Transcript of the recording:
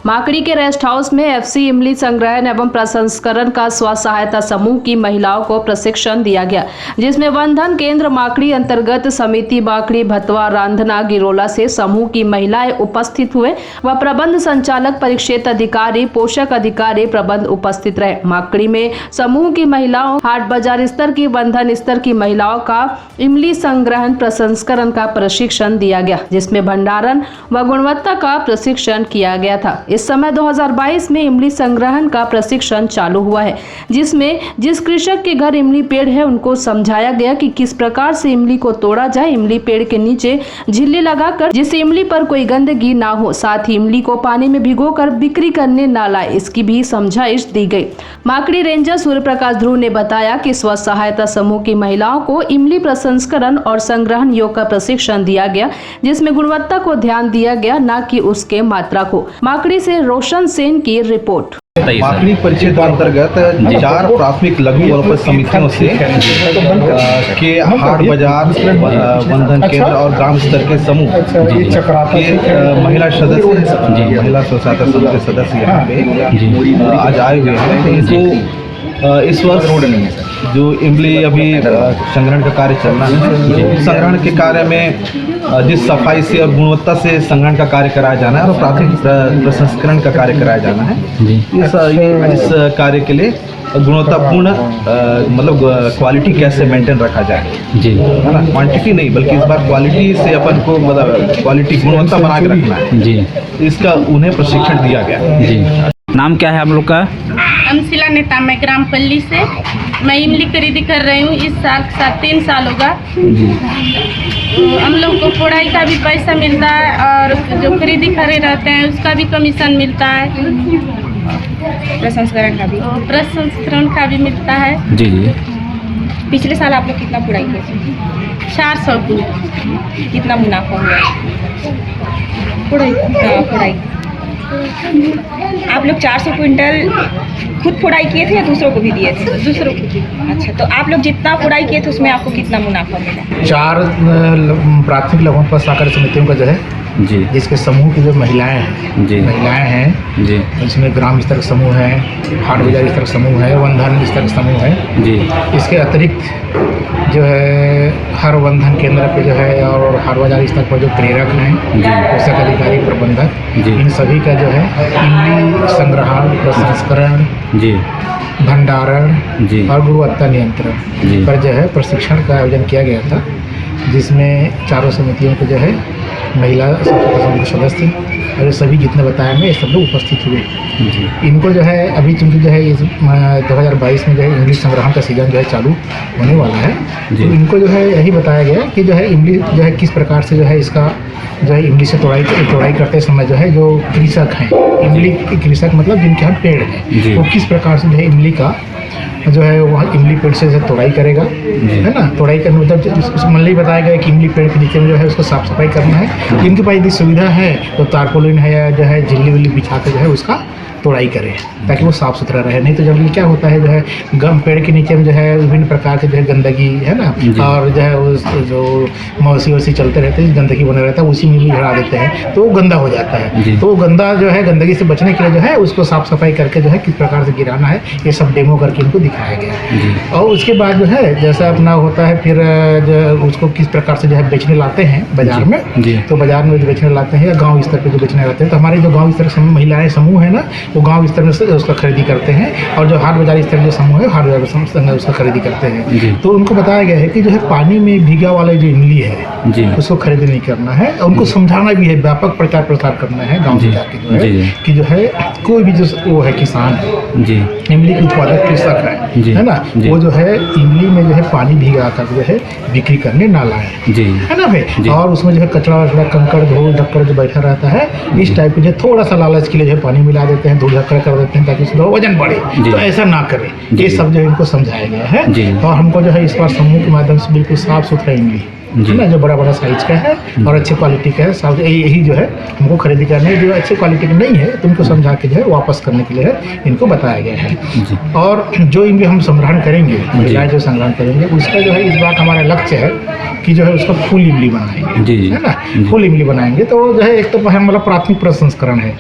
माकड़ी के rest house में FC इमली संग्रहण एवं प्रसंस्करण का स्व सहायता समूह की महिलाओं को प्रशिक्षण दिया गया, जिसमें वनधन केंद्र माकड़ी अंतर्गत समिति माकड़ी भतवा रांधना गिरोला से समूह की महिलाएं उपस्थित हुए व प्रबंध संचालक परिक्षेत्र अधिकारी पोषक अधिकारी प्रबंध उपस्थित रहे। माकड़ी में समूह की महिलाओं हाट बाजार स्तर की वनधन स्तर की महिलाओं का इमली संग्रहण प्रसंस्करण का प्रशिक्षण दिया गया, जिसमें भंडारण व गुणवत्ता का प्रशिक्षण किया गया था। इस समय 2022 में इमली संग्रहण का प्रशिक्षण चालू हुआ है, जिसमें जिस कृषक के घर इमली पेड़ है उनको समझाया गया कि किस प्रकार से इमली को तोड़ा जाए। इमली पेड़ के नीचे झिल्ली लगाकर जिससे इमली पर कोई गंदगी ना हो, साथ ही इमली को पानी में भिगोकर बिक्री करने ना लाए, इसकी भी समझाइश दी गई। माकड़ी रेंजर सूर्य प्रकाश ध्रुव ने बताया कि स्व सहायता समूह की महिलाओं को इमली प्रसंस्करण और संग्रहण योग का प्रशिक्षण दिया गया, जिसमें गुणवत्ता को ध्यान दिया गया, न कि उसके मात्रा को। माकड़ी से रोशन सेन की रिपोर्ट। माकड़ी परिक्षेत्र अंतर्गत 4 प्राथमिक लघु वनोपज समितियों से के हाट बाजार वनधन केंद्र और ग्राम स्तर के समूह के महिला सदस्य महिला स्व सहायता समूह के सदस्य यहाँ पे आज आए हुए हैं। तो इस वर्ष जो इमली अभी संग्रहण का कार्य चल रहा है, संग्रहण के कार्य में जिस सफाई से और गुणवत्ता से संग्रहण का कार्य कराया जाना है और प्राथमिक प्रसंस्करण का कार्य कराया जाना है। इस कार्य के लिए गुणवत्तापूर्ण मतलब क्वालिटी कैसे मेंटेन रखा जाए जी, है ना, क्वांटिटी नहीं बल्कि इस बार क्वालिटी से अपन को मतलब क्वालिटी गुणवत्ता बना के रखना है जी। इसका उन्हें प्रशिक्षण दिया गया जी। नाम क्या है आप लोग का? अंशिला नेता, मैं ग्राम पल्ली से मैं इमली खरीदी कर रही हूँ। इस साल 3 साल होगा। हम लोग को फोड़ाई का भी पैसा मिलता है और जो खरीदी खड़े रहते हैं उसका भी कमीशन मिलता है, प्रसंस्करण का भी मिलता है जी जी। पिछले साल आप लोग कितना फोड़ाई किए? 400 की। कितना मुनाफा हुआ फोड़ाई? आप लोग 400 क्विंटल खुद फोड़ाई किए थे या दूसरों को भी दिए थे? दूसरों को। अच्छा, तो आप लोग जितना फोड़ाई किए थे उसमें आपको कितना मुनाफा मिला? 4 प्राथमिक लघु वनोपज सहकारी समितियों का जो है जी, जिसके समूह की जो महिलाएं हैं जी, इसमें ग्राम स्तर का समूह है, हाट बाजार स्तर का समूह है, वनधन स्तर का समूह है जी। इसके अतिरिक्त जो है हर वनधन केंद्र पे जो है और हाट बाजार स्तर पर जो प्रेरक हैं पोषक अधिकारी प्रबंधक, इन सभी का जो है इमली संग्रहण प्रसंस्करण जी, भंडारण जी और गुणवत्ता नियंत्रण पर जो है प्रशिक्षण का आयोजन किया गया था, जिसमें चारों समितियों को जो है महिला समूह के सदस्य और सभी जितने बताए हैं सब लोग उपस्थित हुए। इनको जो है अभी चूँकि जो है इस 2022 में जो है इमली संग्रहण का सीजन जो है चालू होने वाला है, तो इनको जो है यही बताया गया कि जो है इमली जो है किस प्रकार से जो है इसका जो है इमली से तोड़ाई करते समय जो है जो कृषक हैं, इमली कृषक मतलब जिनके यहाँ पेड़ हैं, वो किस प्रकार से जो है इमली का जो है वह इमली पेड़ से तोड़ाई करेगा, है ना। तोड़ाई करने मतलब मन ही बताया गया कि इमली पेड़ के नीचे में जो है उसको साफ सफाई करना है। जिनके पास यदि सुविधा है तो तारपोलिन है या जो है झिल्ली विल्ली बिछा के जो है उसका तोड़ाई करें ताकि वो साफ़ सुथरा रहे। नहीं तो जब क्या होता है जो है गम पेड़ के नीचे में जो है विभिन्न प्रकार के जो है गंदगी है ना, और जो है उस जो मौसी चलते रहते हैं, गंदगी बना रहता है, उसी में भी झड़ा देते हैं तो वो गंदा हो जाता है। तो गंदा जो है गंदगी से बचने के लिए जो है उसको साफ़ सफाई करके जो है किस प्रकार से गिराना है ये सब डेमो करके इनको दिखाया गया है। और उसके बाद जो है जैसा अपना होता है फिर जो उसको किस प्रकार से जो है बेचने लाते हैं बाजार में, तो बाजार में जो बेचने लाते हैं या गाँव स्तर पर जो बेचने लाते हैं, तो हमारे जो गाँव स्तर महिलाएं समूह है ना वो गांव स्तर में से उसका खरीदी करते हैं, और जो हाट बाजार स्तर जो समूह है हाट बाजार समूह उसका खरीदी करते हैं। तो उनको बताया गया है कि जो है पानी में भीगा वाले जो इमली है उसको खरीदी नहीं करना है, उनको समझाना भी है, व्यापक प्रचार प्रसार करना है गाँव में जाके जो है कि जो है कोई भी जो वो है किसान है, इमली के उत्पादक कृषक है ना, वो जो है इमली में जो है पानी भिगा कर जो है बिक्री करने ना लाए, है ना भाई। और उसमें जो है कचरा वचड़ा कंकड़ धूल धक्कड़ जो बैठा रहता है इस टाइप के जो थोड़ा सा लालच के लिए जो है पानी मिला देते हैं, धूल धक्कड़ कर देते हैं ताकि उसका वजन बढ़े, तो ऐसा ना करें। ये सब जो इनको समझाया गया है। और हमको जो है इस बार समूह के माध्यम से बिल्कुल साफ सुथरा इमली है ना, जो बड़ा साइज का है और अच्छे क्वालिटी का है, साफ यही जो है हमको खरीदी करने जो अच्छे क्वालिटी का नहीं है तो उनको समझा के जो है वापस करने के लिए है इनको बताया गया है। और जो इमली हम संग्रहण करेंगे, महिलाएं जो संग्रहण करेंगे उसका जो है इस बार हमारा लक्ष्य है कि जो है उसका फुल इमली बनाएंगे, है ना। फुल इमली बनाएंगे तो जो है एक तो मतलब प्राथमिक प्रसंस्करण है।